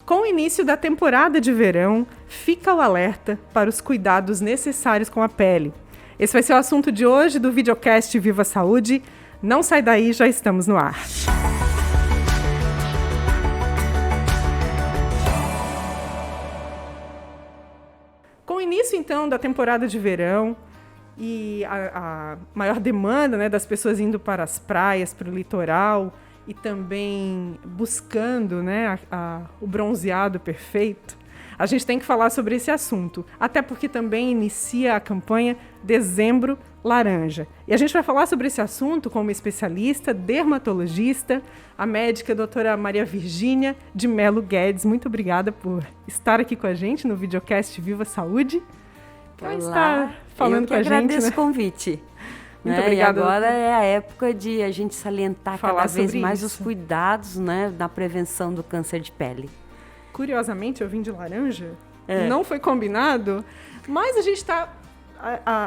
Com o início da temporada de verão, fica o alerta para os cuidados necessários com a pele. Esse vai ser o assunto de hoje do videocast Viva Saúde. Não sai daí, já estamos no ar. Com o início, então, da temporada de verão e a maior demanda, né, das pessoas indo para as praias, para o litoral e também buscando, né, o bronzeado perfeito, a gente tem que falar sobre esse assunto, até porque também inicia a campanha Dezembro Laranja. E a gente vai falar sobre esse assunto com uma especialista, dermatologista, a médica doutora Maria Virgínia de Mello Guedes. Muito obrigada por estar aqui com a gente no videocast Viva Saúde. Olá, estar falando com a gente. Eu agradeço o convite. Muito obrigada. E agora é a época de a gente salientar falar cada vez mais isso. os cuidados, né, na prevenção do câncer de pele. Curiosamente, eu vim de laranja, não foi combinado, mas a gente está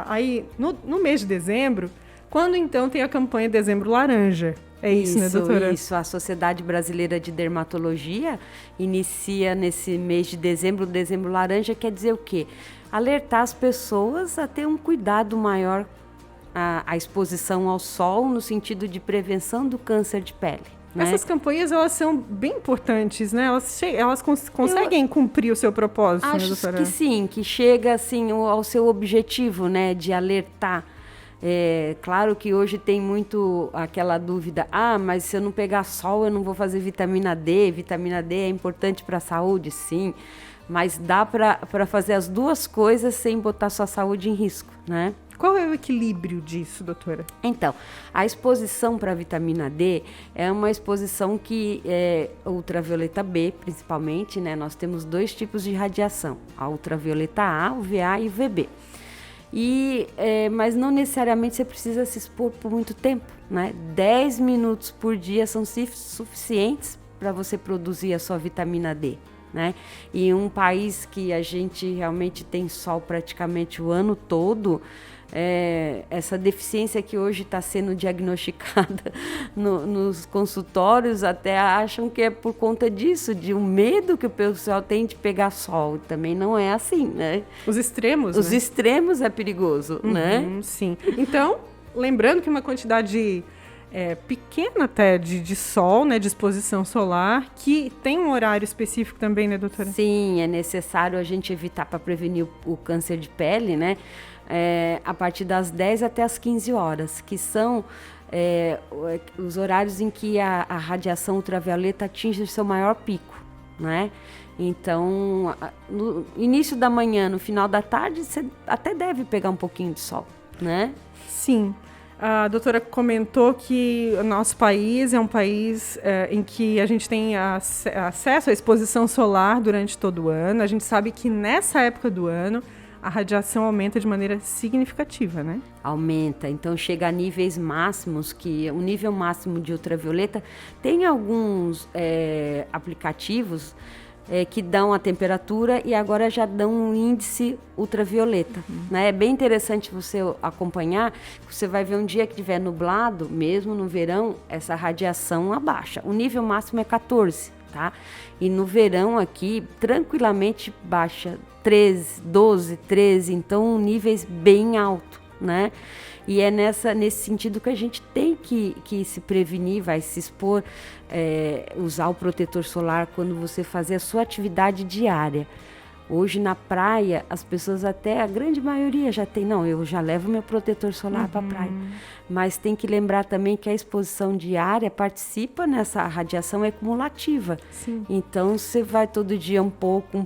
aí no mês de dezembro, quando então tem a campanha Dezembro Laranja. É isso, né, doutora? Isso. A Sociedade Brasileira de Dermatologia inicia nesse mês de dezembro, Dezembro Laranja, quer dizer o quê? Alertar as pessoas a ter um cuidado maior à exposição ao sol, no sentido de prevenção do câncer de pele. Né? Essas campanhas, elas são bem importantes, né? Elas conseguem cumprir o seu propósito, acho, né, doutora? Que sim, que chega assim ao seu objetivo, né, de alertar. Claro que hoje tem muito aquela dúvida, mas se eu não pegar sol, eu não vou fazer vitamina D. Vitamina D é importante para a saúde, sim, mas dá para fazer as duas coisas sem botar sua saúde em risco, né? Qual é o equilíbrio disso, doutora? Então, a exposição para a vitamina D é uma exposição que é ultravioleta B, principalmente, né? Nós temos dois tipos de radiação, a ultravioleta A, o VA e o VB. Mas não necessariamente você precisa se expor por muito tempo, né? 10 minutos por dia são suficientes para você produzir a sua vitamina D, né? E em um país que a gente realmente tem sol praticamente o ano todo, essa deficiência que hoje está sendo diagnosticada nos consultórios, até acham que é por conta disso, de um medo que o pessoal tem de pegar sol. Também não é assim, né? Os extremos, Os né? extremos é perigoso, né? Sim. Então, lembrando que uma quantidade pequena até de sol, né, de exposição solar, que tem um horário específico também, né, doutora? Sim, é necessário a gente evitar para prevenir o câncer de pele, né? A partir das 10 até as 15 horas, que são os horários em que a radiação ultravioleta atinge o seu maior pico, né? Então, no início da manhã, no final da tarde, você até deve pegar um pouquinho de sol, né? Sim. A doutora comentou que o nosso país é um país em que a gente tem acesso à exposição solar durante todo o ano. A gente sabe que nessa época do ano a radiação aumenta de maneira significativa, né? Aumenta, então chega a níveis máximos, que o nível máximo de ultravioleta tem alguns aplicativos que dão a temperatura e agora já dão um índice ultravioleta, né? É bem interessante você acompanhar, você vai ver um dia que estiver nublado, mesmo no verão, essa radiação abaixa. O nível máximo é 14, tá? E no verão aqui, tranquilamente baixa 13, 12, 13, então níveis bem altos, né? E é nesse sentido que a gente tem que se prevenir, vai se expor, usar o protetor solar quando você fazer a sua atividade diária. Hoje na praia, as pessoas até, a grande maioria já tem, eu já levo meu protetor solar para a praia. Mas tem que lembrar também que a exposição diária participa nessa radiação cumulativa. Sim. Então você vai todo dia um pouco,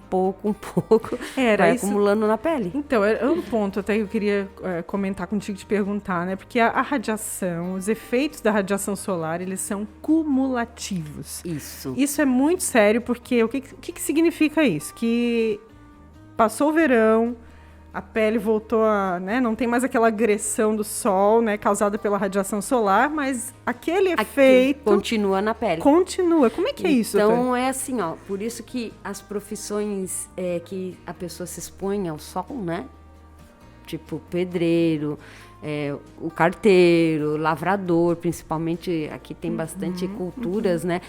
vai acumulando na pele. Então, é um ponto até que eu queria comentar contigo, te perguntar, né? Porque a radiação, os efeitos da radiação solar, eles são cumulativos. Isso é muito sério, porque o que significa isso? Que passou o verão, a pele voltou não tem mais aquela agressão do sol, né, causada pela radiação solar, mas aquele efeito continua na pele. Continua. Como é que é isso? Então, é assim, por isso que as profissões que a pessoa se expõe ao sol, né, tipo pedreiro, o carteiro, lavrador, principalmente aqui tem bastante culturas, né?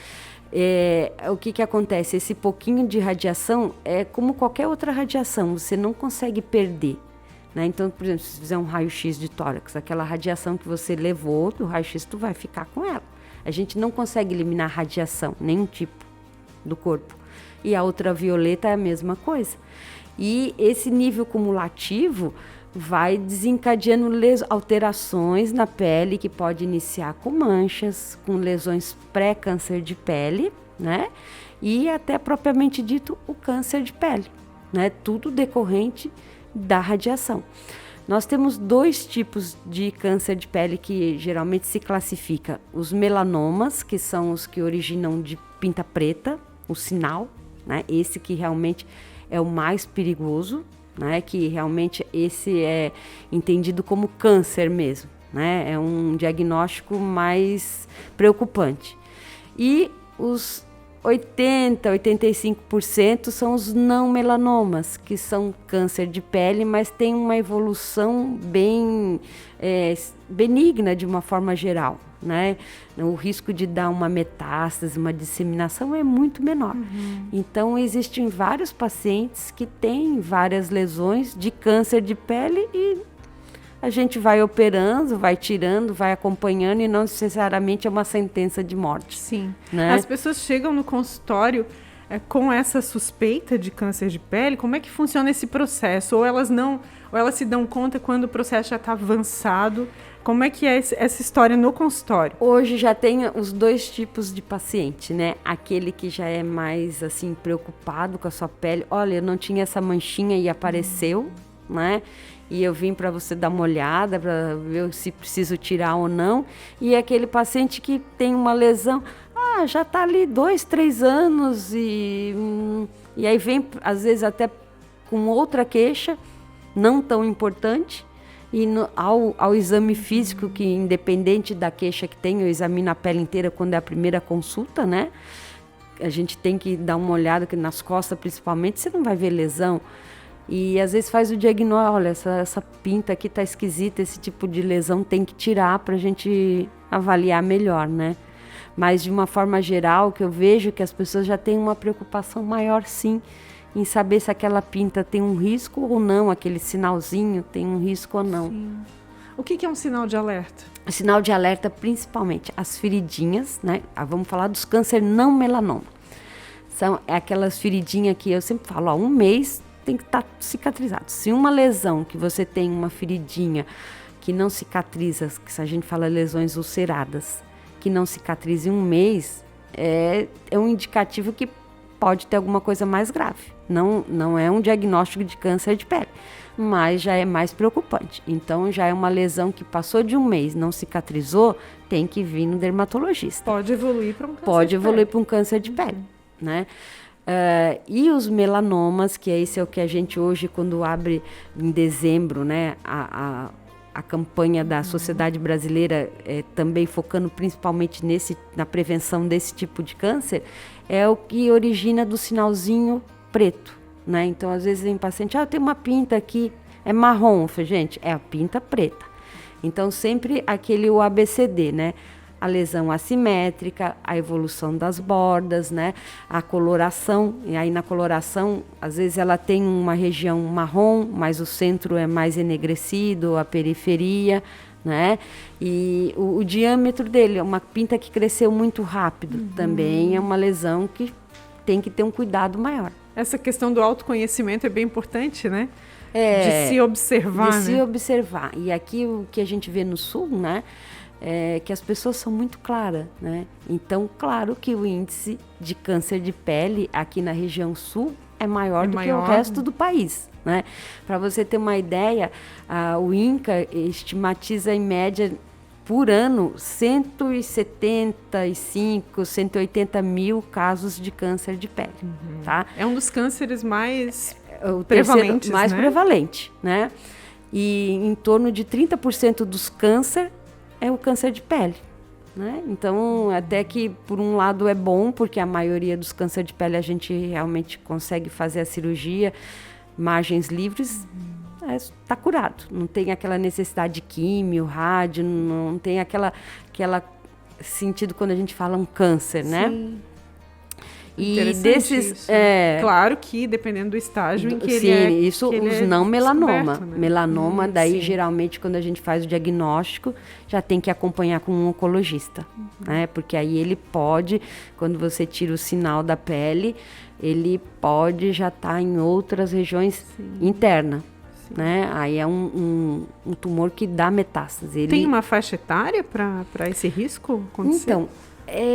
O que acontece? Esse pouquinho de radiação é como qualquer outra radiação, você não consegue perder. Né? Então, por exemplo, se fizer um raio-x de tórax, aquela radiação que você levou do raio-x, tu vai ficar com ela. A gente não consegue eliminar radiação, nenhum tipo do corpo. E a ultravioleta é a mesma coisa. E esse nível cumulativo vai desencadeando alterações na pele, que pode iniciar com manchas, com lesões pré-câncer de pele, né? E até propriamente dito o câncer de pele, né? Tudo decorrente da radiação. Nós temos 2 tipos de câncer de pele que geralmente se classifica. Os melanomas, que são os que originam de pinta preta, o sinal, né? Esse que realmente é o mais perigoso, né? Que realmente esse é entendido como câncer mesmo, né? É um diagnóstico mais preocupante. E os 85% são os não melanomas, que são câncer de pele, mas tem uma evolução bem benigna de uma forma geral, né? O risco de dar uma metástase, uma disseminação é muito menor. Então, existem vários pacientes que têm várias lesões de câncer de pele e a gente vai operando, vai tirando, vai acompanhando e não necessariamente é uma sentença de morte. Sim. Né? As pessoas chegam no consultório com essa suspeita de câncer de pele. Como é que funciona esse processo? Ou elas se dão conta quando o processo já está avançado? Como é que é essa história no consultório? Hoje já tem os 2 tipos de paciente, né? Aquele que já é mais assim preocupado com a sua pele. Olha, eu não tinha essa manchinha e apareceu, né? E eu vim para você dar uma olhada, para ver se preciso tirar ou não. E aquele paciente que tem uma lesão, já está ali 2, 3 anos e aí vem, às vezes, até com outra queixa, não tão importante. E ao exame físico, que independente da queixa que tem, eu examino a pele inteira quando é a primeira consulta, né? A gente tem que dar uma olhada, que nas costas principalmente, você não vai ver lesão. E às vezes faz o diagnóstico, olha, essa pinta aqui tá esquisita, esse tipo de lesão tem que tirar para a gente avaliar melhor, né? Mas de uma forma geral, que eu vejo que as pessoas já têm uma preocupação maior, sim, em saber se aquela pinta tem um risco ou não, aquele sinalzinho tem um risco ou não. Sim. O que é um sinal de alerta? O sinal de alerta, principalmente as feridinhas, né? Vamos falar dos câncer não melanoma. São aquelas feridinhas que eu sempre falo, 1 mês tem que estar cicatrizado. Se uma lesão que você tem, uma feridinha que não cicatriza, que se a gente fala lesões ulceradas, que não cicatriza em 1 mês, é um indicativo que pode ter alguma coisa mais grave. Não é um diagnóstico de câncer de pele, mas já é mais preocupante. Então, já é uma lesão que passou de 1 mês, não cicatrizou, tem que vir no dermatologista. Pode evoluir para um câncer Pode de evoluir pele. para um câncer de pele, né? E os melanomas, que esse é o que a gente hoje, quando abre em dezembro, né, a campanha da Sociedade Brasileira, também focando principalmente na prevenção desse tipo de câncer, é o que origina do sinalzinho preto, né? Então, às vezes, tem paciente, eu tenho uma pinta aqui, é marrom. Eu falei, gente, é a pinta preta. Então, sempre o ABCD, né? A lesão assimétrica, a evolução das bordas, né? A coloração, e aí na coloração, às vezes ela tem uma região marrom, mas o centro é mais enegrecido, a periferia, né? E o diâmetro dele, uma pinta que cresceu muito rápido, também é uma lesão que tem que ter um cuidado maior. Essa questão do autoconhecimento é bem importante, né? De se observar, De se observar. E aqui o que a gente vê no Sul, né? É que as pessoas são muito claras, né? Então, claro que o índice de câncer de pele aqui na região sul é maior do que o resto do país, né? Para você ter uma ideia, o INCA estimatiza em média por ano 175, 180 mil casos de câncer de pele, tá? É um dos cânceres mais prevalentes, mais né? prevalente, né? E em torno de 30% dos câncer é o câncer de pele, né? Então, até que por um lado é bom, porque a maioria dos câncer de pele a gente realmente consegue fazer a cirurgia, margens livres, está curado. Não tem aquela necessidade de químio, rádio, não tem aquela sentido quando a gente fala um câncer, né? Sim. E desses... Claro que dependendo do estágio em que sim, isso os não melanoma. Né? Melanoma, daí geralmente quando a gente faz o diagnóstico, já tem que acompanhar com um oncologista, né? Porque aí ele pode, quando você tira o sinal da pele, ele pode já estar em outras regiões internas. Né? Aí é um tumor que dá metástase. Tem uma faixa etária para esse risco acontecer? Então,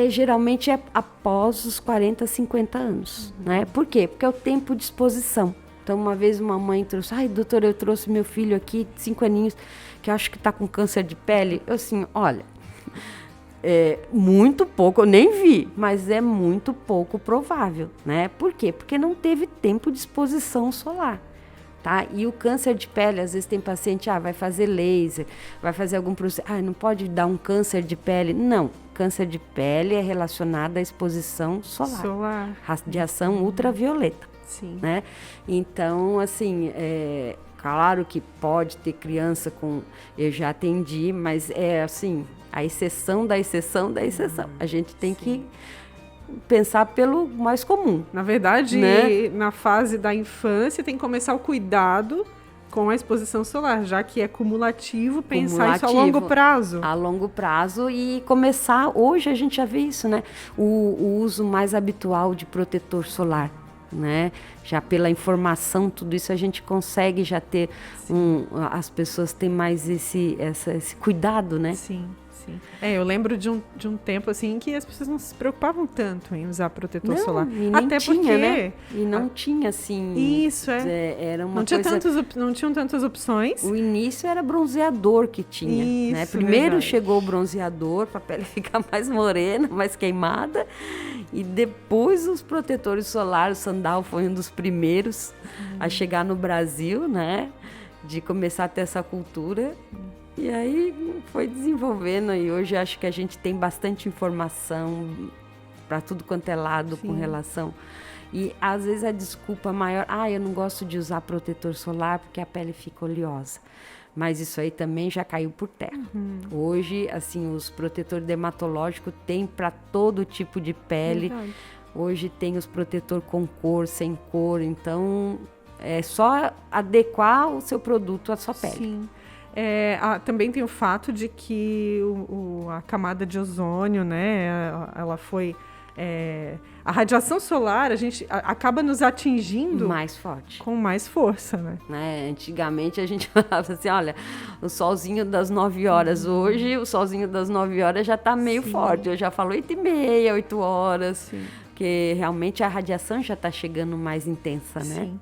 geralmente é após os 40, 50 anos. Né? Por quê? Porque é o tempo de exposição. Então, uma vez uma mãe trouxe, ai, doutora, eu trouxe meu filho aqui, 5 aninhos, que eu acho que está com câncer de pele. Eu assim, olha, é muito pouco, eu nem vi, mas é muito pouco provável. Né? Por quê? Porque não teve tempo de exposição solar. Tá? E o câncer de pele, às vezes tem paciente, vai fazer laser, vai fazer algum processo, não pode dar um câncer de pele. Não, câncer de pele é relacionado à exposição solar. Radiação ultravioleta. Sim. Né? Então, assim, claro que pode ter criança com... Eu já atendi, mas é assim, a exceção da exceção da exceção. A gente tem que pensar pelo mais comum. Na verdade, né? Na fase da infância tem que começar o cuidado com a exposição solar, já que é cumulativo pensar isso a longo prazo. A longo prazo e começar, hoje a gente já vê isso, né? O uso mais habitual de protetor solar, né? Já pela informação, tudo isso a gente consegue já ter, as pessoas têm mais esse cuidado, né? Sim. Eu lembro de um tempo assim que as pessoas não se preocupavam tanto em usar protetor solar. E nem até tinha, porque, né? E não tinha assim. Isso era uma não tinham tantas opções. O início era bronzeador que tinha. Isso, né? Primeiro verdade. Chegou o bronzeador para a pele ficar mais morena, mais queimada. E depois os protetores solares, o Sandal foi um dos primeiros a chegar no Brasil, né? De começar a ter essa cultura. E aí foi desenvolvendo e hoje acho que a gente tem bastante informação para tudo quanto é lado com relação. E às vezes a desculpa maior, eu não gosto de usar protetor solar porque a pele fica oleosa. Mas isso aí também já caiu por terra. Hoje, assim, os protetores dermatológicos tem para todo tipo de pele. Verdade. Hoje tem os protetor com cor, sem cor. Então, é só adequar o seu produto à sua pele. Sim. Também tem o fato de que a camada de ozônio, né, ela foi... a radiação solar, a gente acaba nos atingindo... mais forte. Com mais força, né? Antigamente a gente falava assim, olha, o solzinho das 9 horas. Hoje, o solzinho das 9 horas já está meio forte. Eu já falo 8h30, 8 horas. Sim. Porque realmente a radiação já está chegando mais intensa, né? Sim.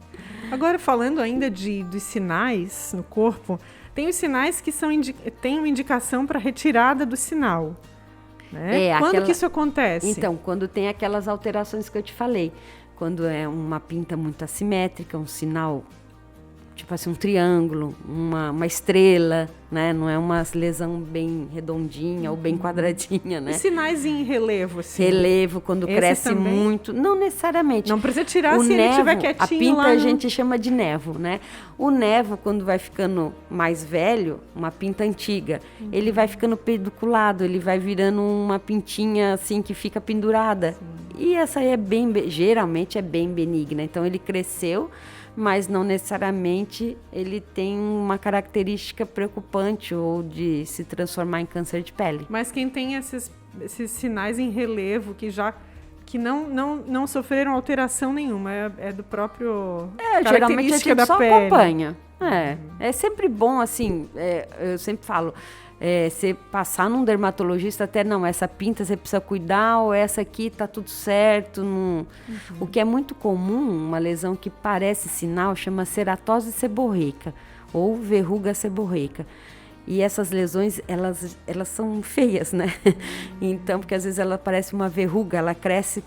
Agora, falando ainda dos sinais no corpo... Tem os sinais que têm uma indicação para retirada do sinal. Né? Quando que isso acontece? Então, quando tem aquelas alterações que eu te falei. Quando é uma pinta muito assimétrica, um sinal, tipo assim, um triângulo, uma estrela, né? Não é uma lesão bem redondinha ou bem quadradinha, né? E sinais em relevo, assim? Relevo, quando cresce também? muito. Não necessariamente. Não precisa tirar se ele estiver quietinho. A pinta lá a gente chama de nevo, né? O nevo, quando vai ficando mais velho, uma pinta antiga, ele vai ficando pediculado, ele vai virando uma pintinha assim que fica pendurada. E essa aí geralmente é bem benigna. Então ele cresceu, mas não necessariamente ele tem uma característica preocupante ou de se transformar em câncer de pele. Mas quem tem esses sinais em relevo que não sofreram alteração nenhuma, é do próprio geralmente a gente da só pele. acompanha. É sempre bom, assim, eu sempre falo, você passar num dermatologista até, não, essa pinta você precisa cuidar, ou essa aqui tá tudo certo. O que é muito comum, uma lesão que parece sinal, chama ceratose seborreica, ou verruga seborreica. E essas lesões, elas são feias, né? Então, porque às vezes ela parece uma verruga, ela cresce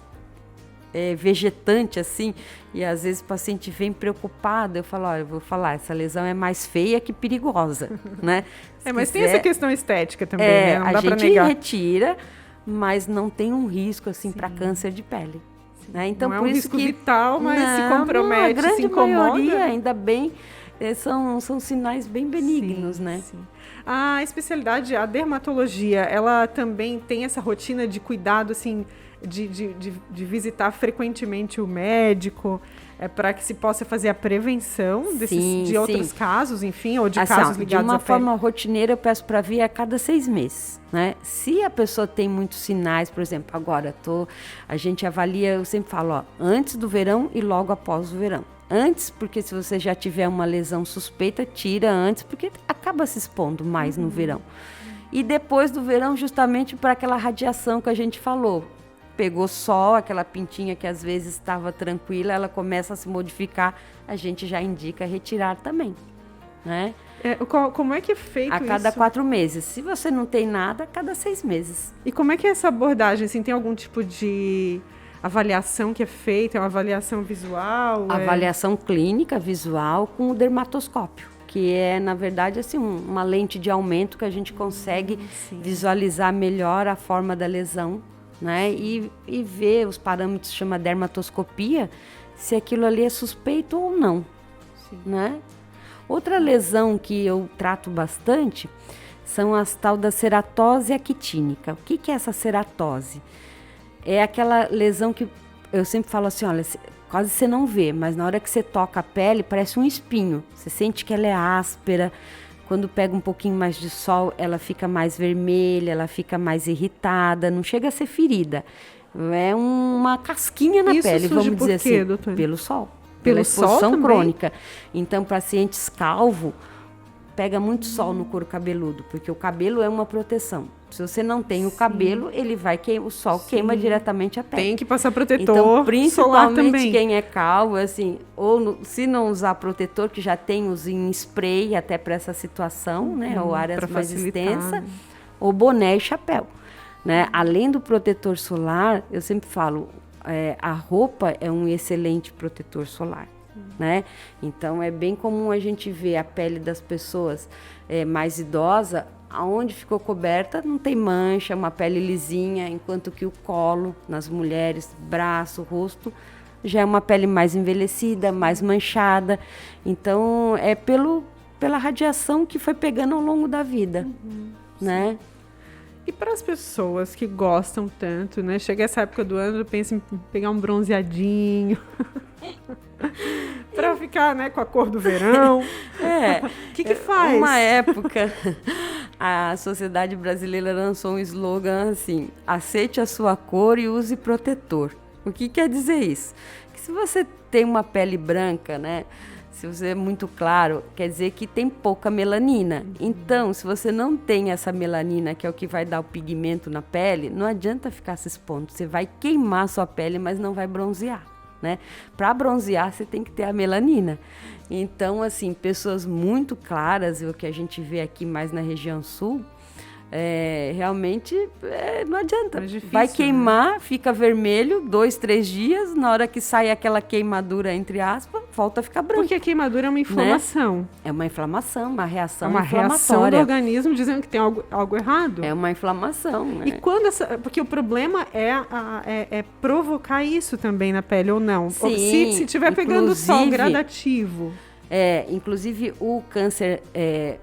vegetante, assim, e às vezes o paciente vem preocupado. Eu falo, eu vou falar, essa lesão é mais feia que perigosa, né? Mas tem essa questão estética também, né? Não dá pra negar. A gente retira, mas não tem um risco, assim, para câncer de pele. Né? Então, não por é um isso risco vital, mas se compromete, a grande se incomoda. maioria, ainda bem, são sinais bem benignos, né? Sim. A especialidade, a dermatologia, ela também tem essa rotina de cuidado, assim, de visitar frequentemente o médico, para que se possa fazer a prevenção de outros casos, enfim, ou de assim, casos ligados à pele? De uma forma rotineira, eu peço para vir a cada 6 meses, né? Se a pessoa tem muitos sinais, por exemplo, agora a gente avalia, eu sempre falo, ó, antes do verão e logo após o verão. Antes, porque se você já tiver uma lesão suspeita, tira antes, porque acaba se expondo mais no verão. E depois do verão, justamente para aquela radiação que a gente falou. Pegou sol, aquela pintinha que às vezes estava tranquila, ela começa a se modificar, a gente já indica retirar também, né? Como é que é feito isso? A cada 4 meses. Se você não tem nada, a cada 6 meses. E como é que é essa abordagem? Assim, tem algum tipo de avaliação que é feita? É uma avaliação visual? Avaliação clínica visual com o dermatoscópio, que é, na verdade, assim, uma lente de aumento que a gente consegue visualizar melhor a forma da lesão, né? E ver os parâmetros, chama dermatoscopia, se aquilo ali é suspeito ou não, né? Outra lesão que eu trato bastante são as tal da ceratose actínica. O que é essa ceratose? É aquela lesão que eu sempre falo assim, olha, quase você não vê, mas na hora que você toca a pele parece um espinho. Você sente que ela é áspera. Quando pega um pouquinho mais de sol, ela fica mais vermelha, ela fica mais irritada, não chega a ser ferida. É uma casquinha na pele, vamos dizer assim. Doutor? Pelo sol. Pela exposição crônica. Então, pacientes calvo, pega muito sol no couro cabeludo, porque o cabelo é uma proteção. Se você não tem o cabelo, ele vai o sol queima diretamente a pele. Tem que passar protetor então, principalmente solar também. Quem é calvo, assim, se não usar protetor, que já tem os em spray até para essa situação, né, ou áreas mais extensas, ou boné e chapéu, né? Além do protetor solar, eu sempre falo, a roupa é um excelente protetor solar. Né? Então é bem comum a gente ver a pele das pessoas mais idosa, aonde ficou coberta não tem mancha, uma pele lisinha, enquanto que o colo nas mulheres, braço, rosto, já é uma pele mais envelhecida, mais manchada. Então é pela radiação que foi pegando ao longo da vida, né? E para as pessoas que gostam tanto, né? Chega essa época do ano, pensa em pegar um bronzeadinho. Para ficar, né, com a cor do verão. O que faz? Uma época, a Sociedade Brasileira lançou um slogan assim: aceite a sua cor e use protetor. O que quer dizer isso? Que se você tem uma pele branca, né, se você é muito claro, quer dizer que tem pouca melanina. Então, se você não tem essa melanina, que é o que vai dar o pigmento na pele, não adianta ficar se expondo. Você vai queimar a sua pele, mas não vai bronzear. Né? Para bronzear, você tem que ter a melanina. Então, assim, pessoas muito claras, o que a gente vê aqui mais na região sul, realmente não adianta. Difícil, vai queimar, né? Fica vermelho 2, 3 dias, na hora que sai aquela queimadura, entre aspas, volta a ficar branco. Porque a queimadura é uma inflamação. Né? É uma inflamação, uma reação inflamatória. Reação do organismo dizendo que tem algo errado. É uma inflamação. Né? E quando porque o problema é provocar isso também na pele ou não? Sim, se estiver pegando sol gradativo. Inclusive o câncer,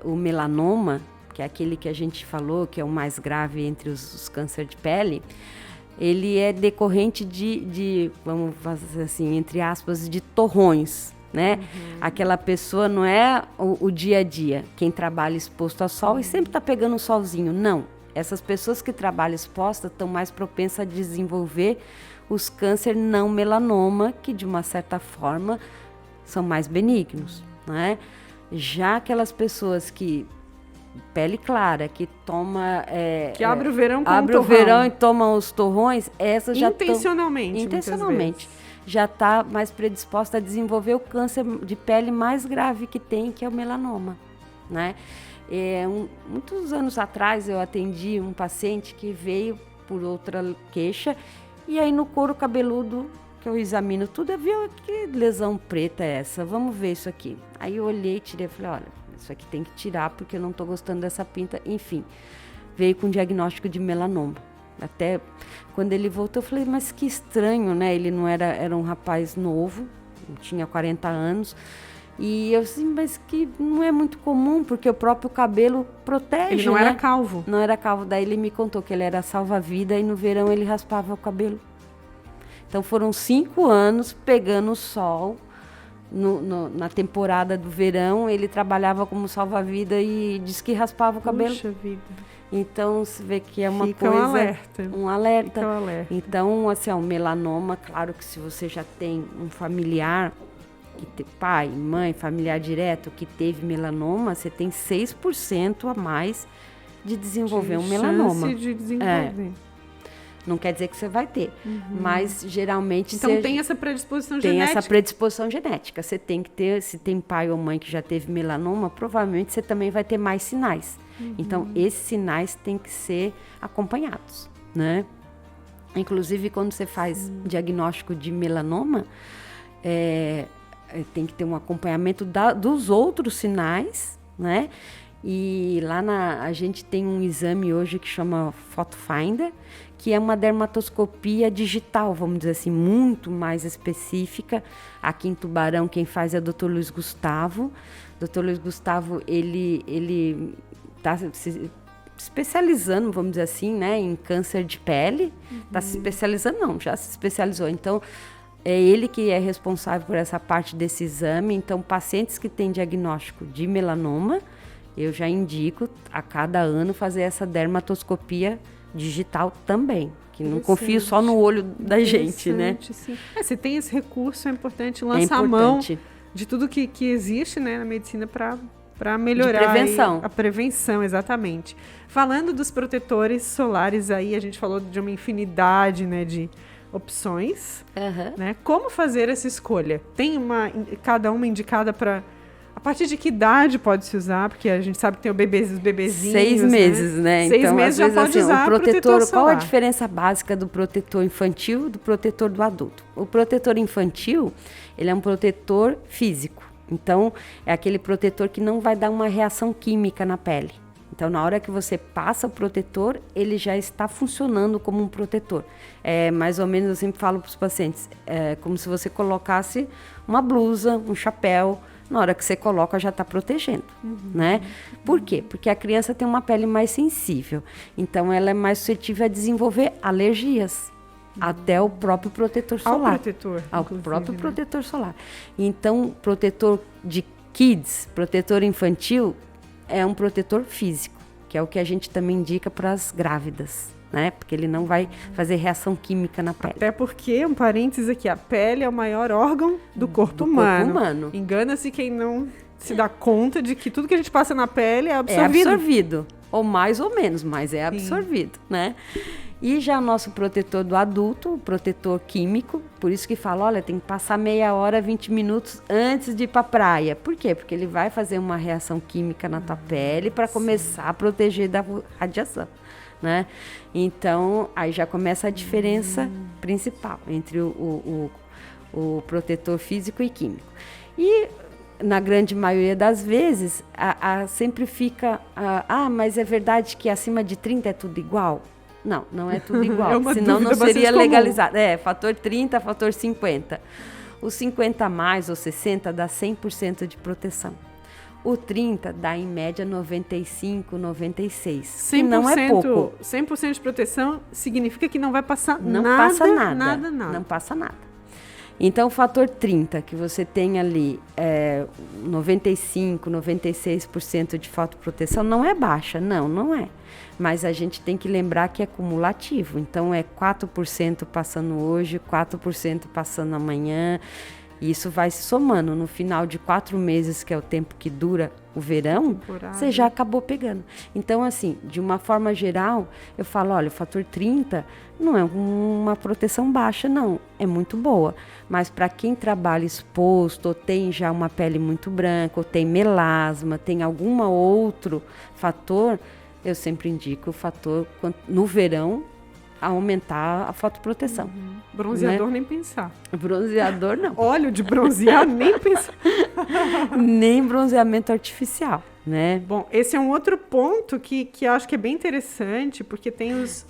o melanoma, que é aquele que a gente falou, que é o mais grave entre os cânceres de pele, ele é decorrente de, vamos fazer assim, entre aspas, de torrões, né? Aquela pessoa não é o dia a dia, quem trabalha exposto ao sol e sempre está pegando um solzinho, não. Essas pessoas que trabalham expostas estão mais propensas a desenvolver os cânceres não melanoma, que de uma certa forma são mais benignos, né? Já aquelas pessoas que pele clara, que toma... que abre o verão com abre o verão e toma os torrões, essas já intencionalmente, já está mais predisposta a desenvolver o câncer de pele mais grave que tem, que é o melanoma, né? Muitos anos atrás eu atendi um paciente que veio por outra queixa, e aí no couro cabeludo, que eu examino tudo, eu vi que lesão preta é essa, vamos ver isso aqui. Aí eu olhei, tirei e falei, olha, isso aqui tem que tirar porque eu não estou gostando dessa pinta. Enfim, veio com diagnóstico de melanoma. Até quando ele voltou, eu falei, mas que estranho, né? Ele não era um rapaz novo, tinha 40 anos. E eu assim, mas que não é muito comum, porque o próprio cabelo protege, Ele não né? era calvo. Não era calvo. Daí ele me contou que ele era salva-vida e no verão ele raspava o cabelo. Então foram 5 anos pegando sol. Na temporada do verão, ele trabalhava como salva-vida e diz que raspava o cabelo. Puxa vida. Então, você vê que é uma Fica coisa... um alerta. Fica um alerta. Então, assim, o melanoma, claro que se você já tem um familiar, pai, mãe, familiar direto, que teve melanoma, você tem 6% a mais de desenvolver um melanoma. Chance de desenvolver. Não quer dizer que você vai ter, mas geralmente... Então tem essa predisposição genética? Tem essa predisposição genética. Você tem que ter, se tem pai ou mãe que já teve melanoma, provavelmente você também vai ter mais sinais. Então, esses sinais têm que ser acompanhados, né? Inclusive, quando você faz diagnóstico de melanoma, tem que ter um acompanhamento dos outros sinais, né? E lá a gente tem um exame hoje que chama PhotoFinder, que é uma dermatoscopia digital, vamos dizer assim, muito mais específica. Aqui em Tubarão, quem faz é o Dr. Luiz Gustavo. Dr. Luiz Gustavo, ele está se especializando, vamos dizer assim, né, em câncer de pele. Está se especializando, não, já se especializou. Então, é ele que é responsável por essa parte desse exame. Então, pacientes que têm diagnóstico de melanoma, eu já indico a cada ano fazer essa dermatoscopia digital também, que não confio só no olho da gente, né? Sim. Se tem esse recurso, é importante lançar a mão de tudo que existe, né, na medicina para melhorar prevenção. A prevenção, exatamente. Falando dos protetores solares, aí a gente falou de uma infinidade, né, de opções, né? Como fazer essa escolha? Tem cada uma indicada para... A partir de que idade pode se usar? Porque a gente sabe que tem os bebezinhos, 6 meses, né? 6 meses já pode usar o protetor solar. Qual a diferença básica do protetor infantil e do protetor do adulto? O protetor infantil, ele é um protetor físico. Então, é aquele protetor que não vai dar uma reação química na pele. Então, na hora que você passa o protetor, ele já está funcionando como um protetor. É mais ou menos, eu sempre falo para os pacientes, como se você colocasse uma blusa, um chapéu. Na hora que você coloca, já está protegendo, né? Por quê? Porque a criança tem uma pele mais sensível. Então, ela é mais suscetível a desenvolver alergias. Até o próprio protetor solar. Ao próprio protetor solar. Então, protetor de kids, protetor infantil, é um protetor físico, que é o que a gente também indica para as grávidas, né? Porque ele não vai fazer reação química na pele. Até porque, um parênteses aqui, a pele é o maior órgão do corpo humano. Engana-se quem não se dá conta de que tudo que a gente passa na pele é absorvido. É absorvido, ou mais ou menos, mas é absorvido, né? E já o nosso protetor do adulto, o protetor químico, por isso que fala, olha, tem que passar meia hora, 20 minutos antes de ir para a praia. Por quê? Porque ele vai fazer uma reação química na tua pele para começar a proteger da radiação, né? Então, aí já começa a diferença principal entre o protetor físico e químico. E, na grande maioria das vezes, sempre fica, mas é verdade que acima de 30 é tudo igual? Não, não é tudo igual, senão não seria legalizado. Fator 30, fator 50. O 50 a mais ou 60 dá 100% de proteção. O 30 dá em média 95, 96. 100%, que não é pouco. 100% de proteção significa que não vai passar nada. Não passa nada. Então, o fator 30, que você tem ali 95, 96% de fotoproteção, não é baixa, não é. Mas a gente tem que lembrar que é cumulativo. Então, é 4% passando hoje, 4% passando amanhã. E isso vai se somando. No final de 4 meses, que é o tempo que dura o verão, você já acabou pegando. Então, assim, de uma forma geral, eu falo, olha, o fator 30 não é uma proteção baixa, não. É muito boa. Mas para quem trabalha exposto, ou tem já uma pele muito branca, ou tem melasma, tem algum outro fator, eu sempre indico o fator, no verão, aumentar a fotoproteção. Bronzeador, né? Nem pensar. Bronzeador, não. Óleo de bronzear, nem pensar. Nem bronzeamento artificial, né? Bom, esse é um outro ponto que eu acho que é bem interessante, porque tem os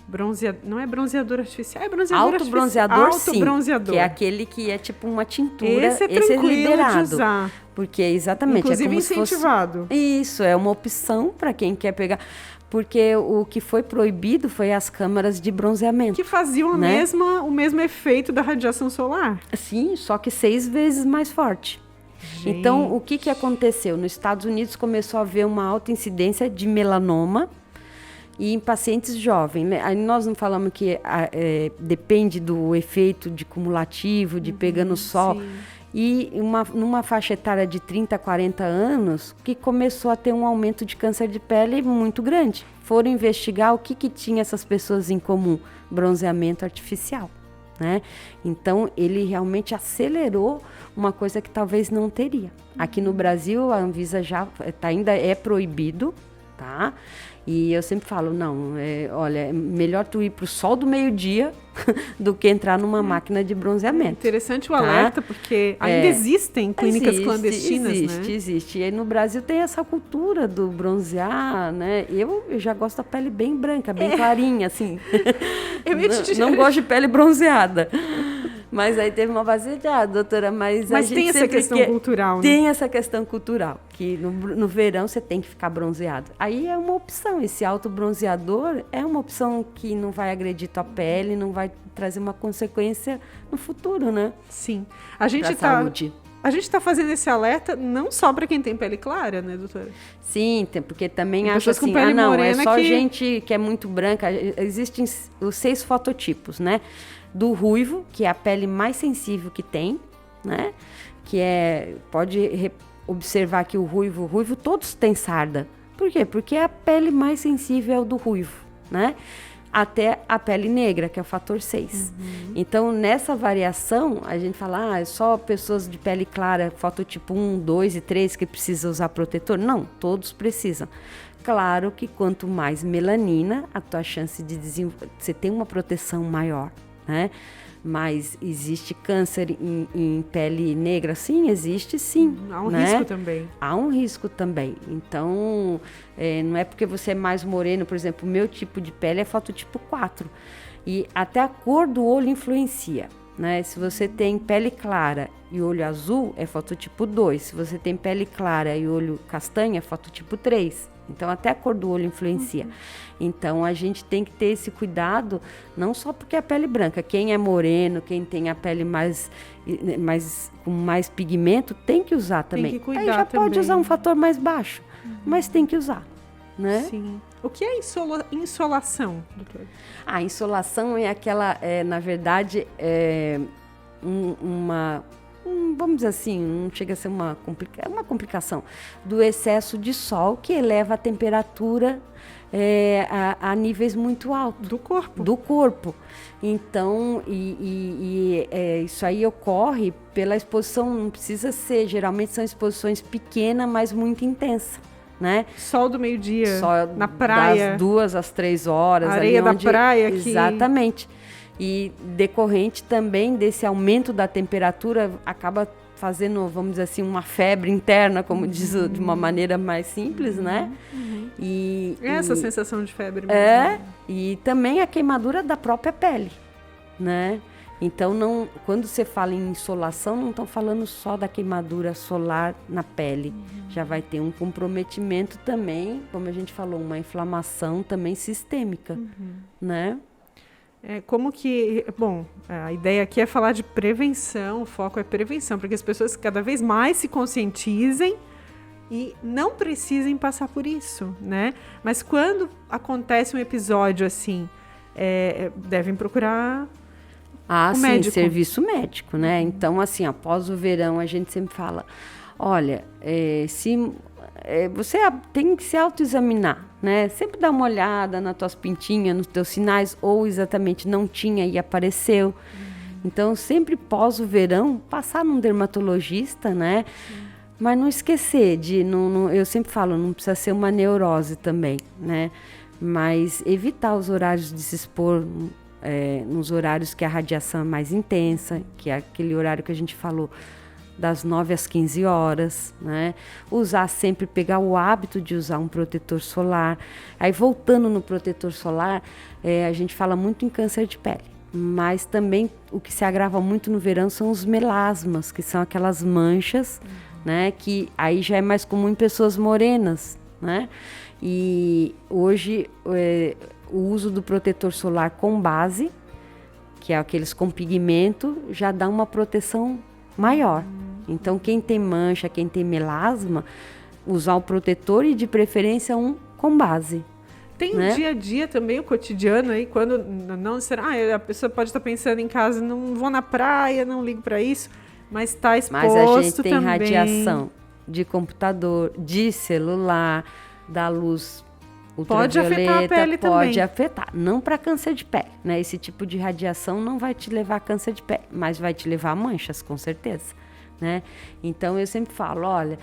bronzeador, não é bronzeador artificial, é bronzeador autobronzeador, artificial. Autobronzeador, que é aquele que é tipo uma tintura. Esse é tranquilo liberado, de usar. Porque exatamente, inclusive é como incentivado. Isso, é uma opção para quem quer pegar. porque o que foi proibido foi as câmaras de bronzeamento. Que faziam né? o mesmo efeito da radiação solar. Sim, só que 6 vezes mais forte. Gente. Então, o que aconteceu? Nos Estados Unidos começou a haver uma alta incidência de melanoma e em pacientes jovens. Né? Aí nós não falamos que depende do efeito de cumulativo, de pegando sol. Sim. E numa faixa etária de 30 a 40 anos, que começou a ter um aumento de câncer de pele muito grande. Foram investigar o que tinha essas pessoas em comum. Bronzeamento artificial. Né? Então, ele realmente acelerou uma coisa que talvez não teria. Aqui no Brasil, a Anvisa ainda é proibido, tá? E eu sempre falo, não, olha, é melhor tu ir pro sol do meio-dia do que entrar numa máquina de bronzeamento. Interessante o alerta, porque ainda existem clínicas clandestinas, Existe. E aí no Brasil tem essa cultura do bronzear, né? Eu já gosto da pele bem branca, bem clarinha, assim. Não gosto de pele bronzeada. Mas aí teve uma vazia doutora, mas a gente tem essa questão cultural, né? Tem essa questão cultural, que no verão você tem que ficar bronzeado. Aí é uma opção, esse autobronzeador é uma opção que não vai agredir tua pele, não vai trazer uma consequência no futuro, né? Sim. A gente está fazendo esse alerta não só para quem tem pele clara, né, doutora? Sim, porque também acho assim, é só gente que é muito branca. Existem os 6 fototipos, né? Do ruivo, que é a pele mais sensível que tem, né? Pode observar que o ruivo todos têm sarda. Por quê? Porque a pele mais sensível é o do ruivo, né? Até a pele negra, que é o fator 6. Então, nessa variação, a gente fala, é só pessoas de pele clara, fototipo 1, 2 e 3 que precisam usar protetor? Não, todos precisam. Claro que quanto mais melanina, a tua chance de você tem uma proteção maior, né? Mas existe câncer em pele negra? Sim, existe sim. Há um risco também. Há um risco também. Então, não é porque você é mais moreno, por exemplo, o meu tipo de pele é fototipo 4. E até a cor do olho influencia, né? Se você tem pele clara e olho azul, é fototipo 2. Se você tem pele clara e olho castanho, é fototipo 3. Então, até a cor do olho influencia. Então, a gente tem que ter esse cuidado, não só porque é a pele branca. Quem é moreno, quem tem a pele com mais pigmento, tem que usar também. Tem que cuidar. Aí já também. pode usar um fator mais baixo, mas tem que usar, né? Sim. O que é insolação, doutora? A insolação é aquela, na verdade, vamos dizer assim, não chega a ser uma complicação do excesso de sol que eleva a temperatura a níveis muito altos. Do corpo. Então, isso aí ocorre pela exposição, não precisa ser, geralmente são exposições pequenas, mas muito intensas. Né? Sol do meio-dia, na praia. Das 2 às 3 horas. Areia da praia aqui. Exatamente. E decorrente também desse aumento da temperatura, acaba fazendo, vamos dizer assim, uma febre interna, como diz de uma maneira mais simples, né? Essa sensação de febre mesmo. E também a queimadura da própria pele, né? Então, quando você fala em insolação, não estão falando só da queimadura solar na pele. Já vai ter um comprometimento também, como a gente falou, uma inflamação também sistêmica, né? A ideia aqui é falar de prevenção, o foco é prevenção, para que as pessoas cada vez mais se conscientizem e não precisem passar por isso, né? Mas quando acontece um episódio assim, devem procurar médico. Serviço médico, né? Então, assim, após o verão, a gente sempre fala, olha, você tem que se autoexaminar, né? Sempre dá uma olhada nas tuas pintinhas, nos teus sinais, ou exatamente não tinha e apareceu. Então, sempre pós o verão, passar num dermatologista, né? Mas não esquecer eu sempre falo, não precisa ser uma neurose também, né? Mas evitar os horários de se expor, nos horários que a radiação é mais intensa, que é aquele horário que a gente falou, das 9 às 15 horas, né? Pegar o hábito de usar um protetor solar. Aí, voltando no protetor solar, a gente fala muito em câncer de pele, mas também o que se agrava muito no verão são os melasmas, que são aquelas manchas, né? Que aí já é mais comum em pessoas morenas, né? E hoje o uso do protetor solar com base, que é aqueles com pigmento, já dá uma proteção maior. Então, quem tem mancha, quem tem melasma, usar o protetor e de preferência um com base. Tem o dia a dia também, o cotidiano aí, quando não será, a pessoa pode estar pensando em casa, não vou na praia, não ligo para isso, mas está exposto também. Mas a gente tem radiação de computador, de celular, da luz ultravioleta. Pode afetar a pele também. Pode afetar, não para câncer de pele, né? Esse tipo de radiação não vai te levar a câncer de pele, mas vai te levar a manchas, com certeza. Né? Então eu sempre falo, olha,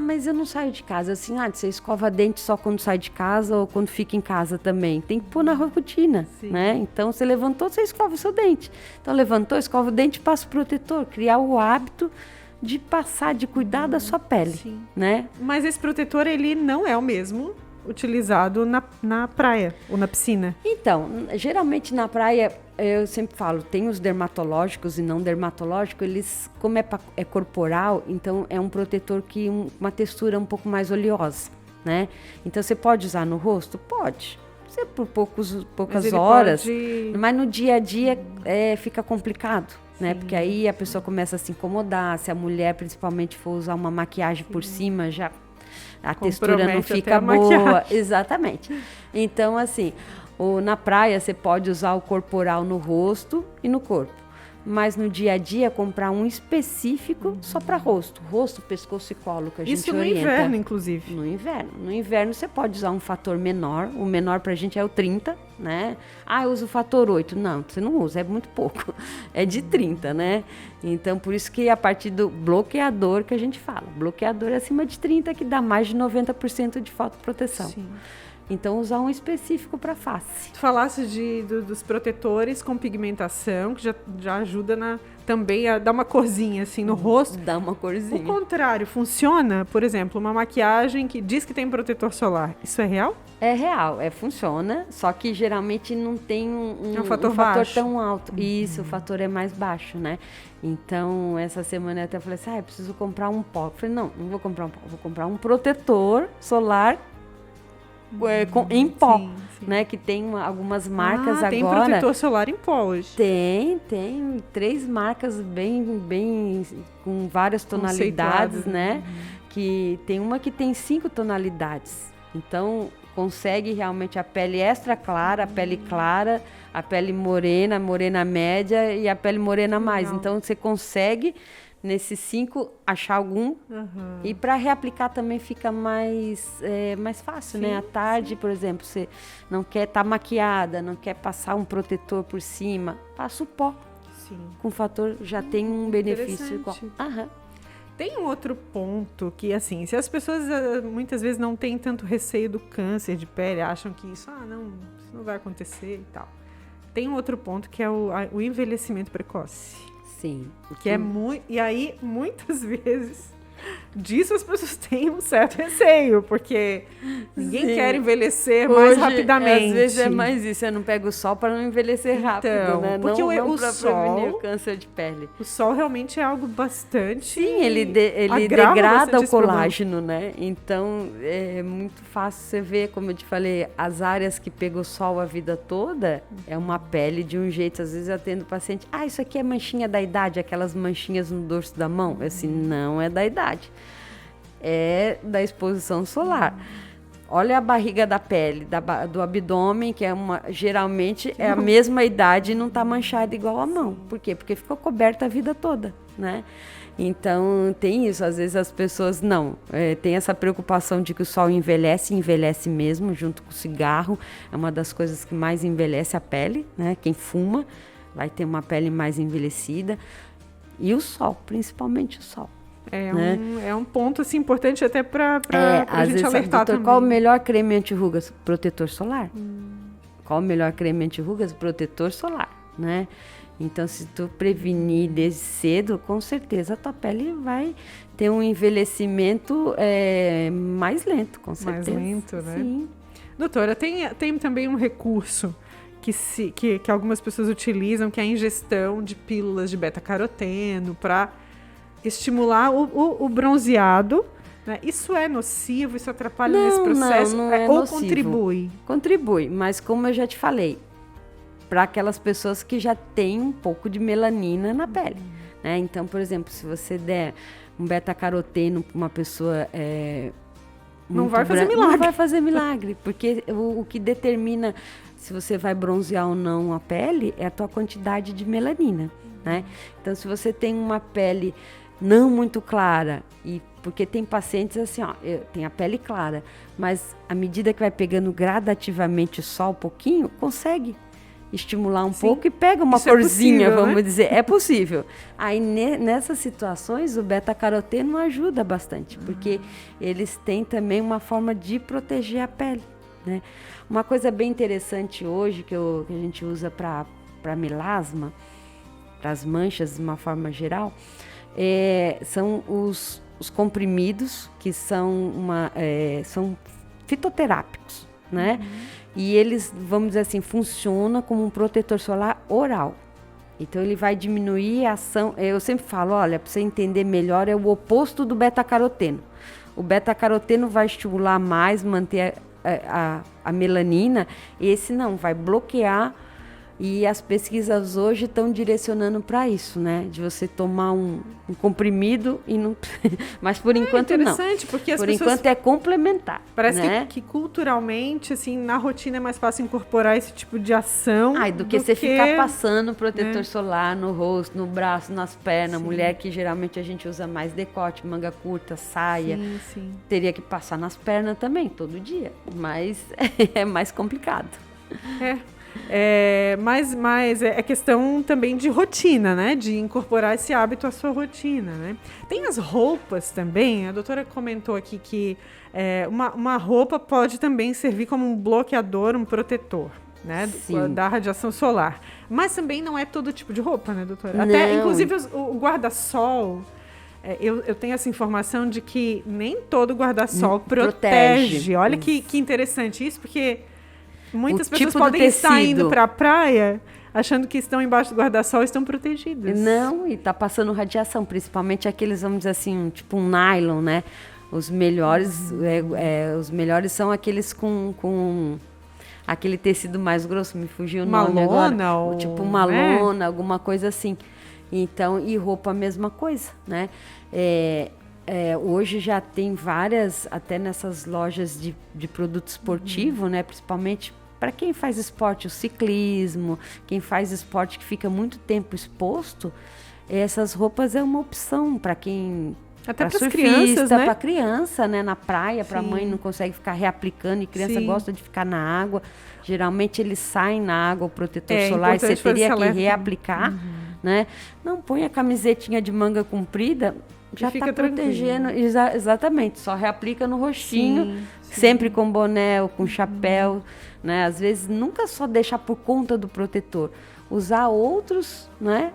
mas eu não saio de casa, assim, você escova dente só quando sai de casa ou quando fica em casa também, tem que pôr na rotina, né? Então você levantou, você escova o seu dente, então levantou, escova o dente, passa o protetor, criar o hábito de passar, de cuidar da sua pele, né? Mas esse protetor, ele não é o mesmo utilizado na praia ou na piscina? Então, geralmente na praia, eu sempre falo, tem os dermatológicos e não dermatológicos, eles, como é corporal, então é um protetor que uma textura um pouco mais oleosa, né? Então você pode usar no rosto? Pode. Você por poucas horas, mas no dia a dia fica complicado, né? Porque aí a pessoa começa a se incomodar, se a mulher principalmente for usar uma maquiagem por cima, já a textura não fica boa. Exatamente. Então, assim, na praia você pode usar o corporal no rosto e no corpo. Mas no dia a dia, comprar um específico só para rosto. Rosto, pescoço e colo, que a gente orienta. Isso no inverno, inclusive. No inverno. No inverno você pode usar um fator menor. O menor pra gente é o 30, né? Eu uso o fator 8. Não, você não usa, é muito pouco. É de 30, né? Então, por isso que a partir do bloqueador que a gente fala. Bloqueador é acima de 30, que dá mais de 90% de fotoproteção. Sim. Então, usar um específico para face. Tu falasse dos protetores com pigmentação, que já ajuda também a dar uma corzinha assim no rosto. Dá uma corzinha. O contrário, funciona? Por exemplo, uma maquiagem que diz que tem protetor solar. Isso é real? É real, funciona, só que geralmente não tem um fator tão alto. Isso, o fator é mais baixo, né? Então, essa semana eu até falei assim, eu preciso comprar um pó. Eu falei, não vou comprar um pó, vou comprar um protetor solar em pó, sim. Né? Que tem algumas marcas agora. Tem protetor solar em pó hoje. Tem 3 marcas bem com várias tonalidades, né? Que tem uma que tem 5 tonalidades. Então, consegue realmente a pele extra clara, a pele clara, a pele morena, morena média e a pele morena mais. Legal. Então, você consegue nesses 5 achar algum e para reaplicar também fica mais fácil, sim, né? À tarde, por exemplo, você não quer estar maquiada, não quer passar um protetor por cima, passa o pó. Sim. Com o fator já tem um benefício igual. Tem um outro ponto que, assim, se as pessoas muitas vezes não têm tanto receio do câncer de pele, acham que isso não vai acontecer e tal. Tem um outro ponto que é o envelhecimento precoce. Sim. Que é muito. E aí, muitas vezes, disso as pessoas têm um certo receio, porque ninguém quer envelhecer mais rapidamente. Às vezes é mais isso, você não pega o sol para não envelhecer rápido, né? Porque não o sol, prevenir o câncer de pele. O sol realmente é algo bastante. Sim, ele degrada o colágeno, né? Então é muito fácil você ver, como eu te falei, as áreas que pegam sol a vida toda é uma pele de um jeito. Às vezes eu atendo paciente, isso aqui é manchinha da idade, aquelas manchinhas no dorso da mão. Assim, não é da idade. É da exposição solar. Olha a barriga da pele, do abdômen, que geralmente é a mesma idade e não está manchada igual a mão. Por quê? Porque ficou coberta a vida toda, né? Então, tem isso. Às vezes as pessoas têm essa preocupação de que o sol envelhece mesmo, junto com o cigarro. É uma das coisas que mais envelhece a pele, né? Quem fuma vai ter uma pele mais envelhecida. E o sol, principalmente o sol. É um ponto assim, importante até para a gente alertar também. Qual o melhor creme anti-rugas? Protetor solar. Qual o melhor creme anti-rugas? Protetor solar, né? Então, se tu prevenir desde cedo, com certeza a tua pele vai ter um envelhecimento mais lento, com certeza. Mais lento, né? Sim. Doutora, tem também um recurso que algumas pessoas utilizam, que é a ingestão de pílulas de beta-caroteno para estimular o bronzeado né? Isso é nocivo? Isso atrapalha nesse processo? Não é ou nocivo. contribui? Contribui, mas como eu já te falei, para aquelas pessoas que já têm um pouco de melanina na pele, né? Então, por exemplo, se você der um beta-caroteno para uma pessoa não vai fazer milagre. Não vai fazer milagre, porque o que determina se você vai bronzear ou não a pele é a tua quantidade de melanina, né? Então, se você tem uma pele não muito clara, e porque tem pacientes assim, ó, tem a pele clara, mas à medida que vai pegando gradativamente o sol um pouquinho, consegue estimular um pouco e pega uma corzinha, possível, vamos dizer. É possível. Aí, nessas situações, o beta-caroteno ajuda bastante, porque eles têm também uma forma de proteger a pele, né? Uma coisa bem interessante hoje, que a gente usa para melasma, para as manchas de uma forma geral, são os comprimidos, que são fitoterápicos, né? E eles, vamos dizer assim, funcionam como um protetor solar oral. Então, ele vai diminuir a ação. Eu sempre falo, olha, para você entender melhor, é o oposto do beta-caroteno. O beta-caroteno vai estimular mais, manter a melanina. Esse não, vai bloquear. E as pesquisas hoje estão direcionando para isso, né? De você tomar um comprimido e não... Mas por enquanto não. Interessante, porque as pessoas... Por enquanto é complementar. Parece, né? que culturalmente, assim, na rotina é mais fácil incorporar esse tipo de ação. Do que você ficar passando protetor solar no rosto, no braço, nas pernas. Sim. Mulher que geralmente a gente usa mais decote, manga curta, saia. Sim. Teria que passar nas pernas também, todo dia. Mas é mais complicado. Mas é questão também de rotina, né? De incorporar esse hábito à sua rotina, né? Tem as roupas também. A doutora comentou aqui que uma roupa pode também servir como um bloqueador, um protetor, né? Da radiação solar. Mas também não é todo tipo de roupa, né, doutora? Não. Até, inclusive, o guarda-sol... Eu tenho essa informação de que nem todo guarda-sol protege. Olha que interessante isso, porque... Muitas pessoas podem estar indo para a praia achando que estão embaixo do guarda-sol e estão protegidas. Não, e está passando radiação, principalmente aqueles, vamos dizer assim, tipo um nylon, né? Os melhores, os melhores são aqueles com aquele tecido mais grosso, me fugiu o nome agora. Ou... Tipo uma lona, alguma coisa assim. Então, e roupa a mesma coisa, né? Hoje já tem várias, até nessas lojas de produto esportivo, né? Principalmente para quem faz esporte, o ciclismo, quem faz esporte que fica muito tempo exposto, essas roupas é uma opção para quem... Até para as crianças, né? Para criança, né? Na praia, para a mãe não consegue ficar reaplicando e criança gosta de ficar na água. Geralmente eles saem na água, o protetor solar, você teria que reaplicar, né? Não, põe a camisetinha de manga comprida... Já está protegendo, exatamente, só reaplica no rostinho, sempre com boné ou com chapéu, né? Às vezes nunca só deixar por conta do protetor, usar outros, né,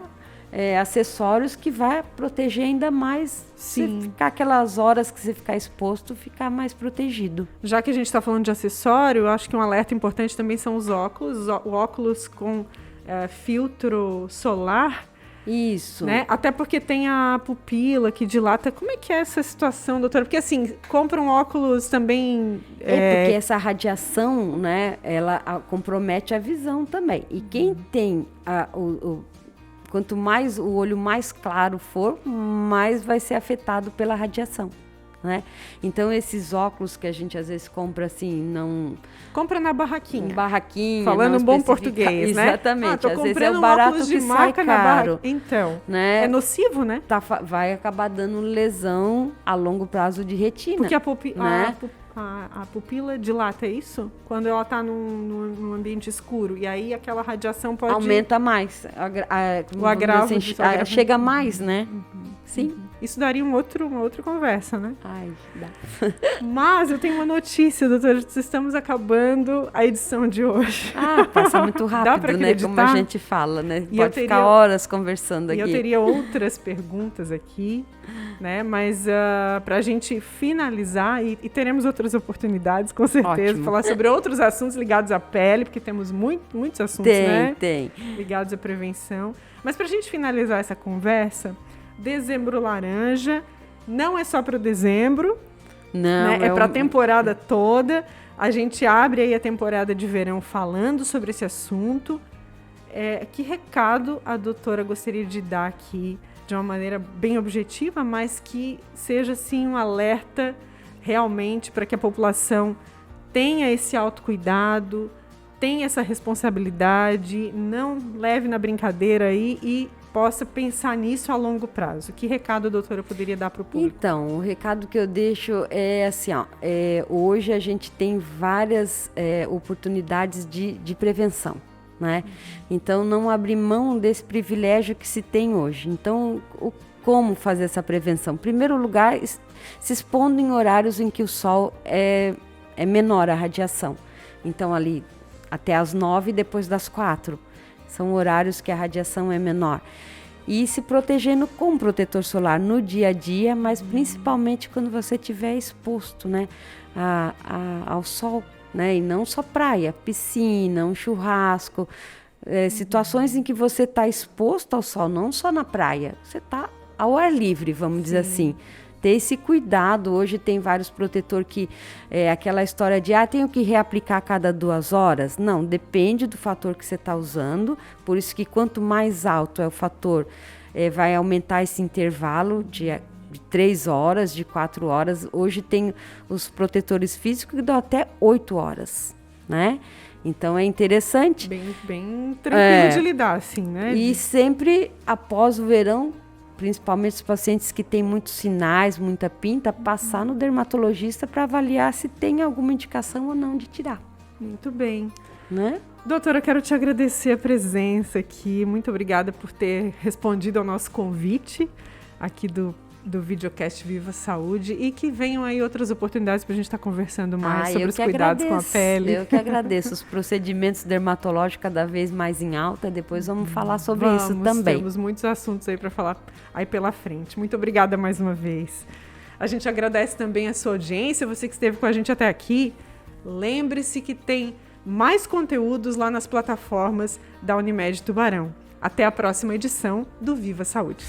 acessórios que vai proteger ainda mais, se ficar aquelas horas que você ficar exposto, ficar mais protegido. Já que a gente está falando de acessório, eu acho que um alerta importante também são os óculos, o óculos com filtro solar. Isso. Né? Até porque tem a pupila que dilata. Como é que é essa situação, doutora? Porque, assim, compram óculos também... porque essa radiação, né, ela compromete a visão também. E quem tem quanto mais o olho mais claro for, mais vai ser afetado pela radiação. Né? Então, esses óculos que a gente às vezes compra assim, não... Compra na barraquinha. Falando um bom português, né? Exatamente. Às vezes é o barato que sai caro. Então, né? É nocivo, né? Vai acabar dando lesão a longo prazo de retina. Porque né? a pupila dilata, é isso? Quando ela está num ambiente escuro. E aí aquela radiação pode... Aumenta mais. O agravo. Assim, chega mais, né? Sim. Isso daria uma outra conversa, né? Ai, dá. Mas eu tenho uma notícia, doutora. Estamos acabando a edição de hoje. Passa muito rápido, né? Como a gente fala, né? Pode ficar horas conversando aqui. E eu teria outras perguntas aqui, né? Mas para a gente finalizar, e teremos outras oportunidades, com certeza, falar sobre outros assuntos ligados à pele, porque temos muitos assuntos, né? Tem. Ligados à prevenção. Mas para a gente finalizar essa conversa... Dezembro laranja, não é só para o dezembro, Não, né? É para a temporada toda. A gente abre aí a temporada de verão falando sobre esse assunto. Que recado a doutora gostaria de dar aqui de uma maneira bem objetiva, mas que seja assim um alerta realmente para que a população tenha esse autocuidado, tenha essa responsabilidade, não leve na brincadeira aí e possa pensar nisso a longo prazo. Que recado a doutora poderia dar para o público? Então, o recado que eu deixo é assim, hoje a gente tem várias oportunidades de prevenção, né? Então, não abrir mão desse privilégio que se tem hoje. Então, como fazer essa prevenção? Em primeiro lugar, se expondo em horários em que o sol é menor a radiação. Então, ali até as 9 e depois das 4. São horários que a radiação é menor. E se protegendo com protetor solar no dia a dia, mas principalmente quando você estiver exposto, né, ao sol, né? E não só praia, piscina, um churrasco, situações em que você está exposto ao sol, não só na praia, você está ao ar livre, vamos dizer assim. Ter esse cuidado. Hoje tem vários protetores que aquela história de tenho que reaplicar a cada 2 horas. Não, depende do fator que você está usando. Por isso que quanto mais alto é o fator, vai aumentar esse intervalo de 3 horas, de 4 horas. Hoje tem os protetores físicos que dão até 8 horas, né? Então é interessante. Bem tranquilo de lidar, assim, né? E sempre após o verão, principalmente os pacientes que têm muitos sinais, muita pinta, passar no dermatologista para avaliar se tem alguma indicação ou não de tirar. Muito bem. Né? Doutora, eu quero te agradecer a presença aqui. Muito obrigada por ter respondido ao nosso convite aqui do videocast Viva Saúde e que venham aí outras oportunidades para a gente estar conversando mais sobre os cuidados com a pele. Eu que agradeço. Os procedimentos dermatológicos cada vez mais em alta. Depois vamos falar sobre isso também. Temos muitos assuntos aí para falar aí pela frente. Muito obrigada mais uma vez. A gente agradece também a sua audiência, você que esteve com a gente até aqui. Lembre-se que tem mais conteúdos lá nas plataformas da Unimed Tubarão. Até a próxima edição do Viva Saúde.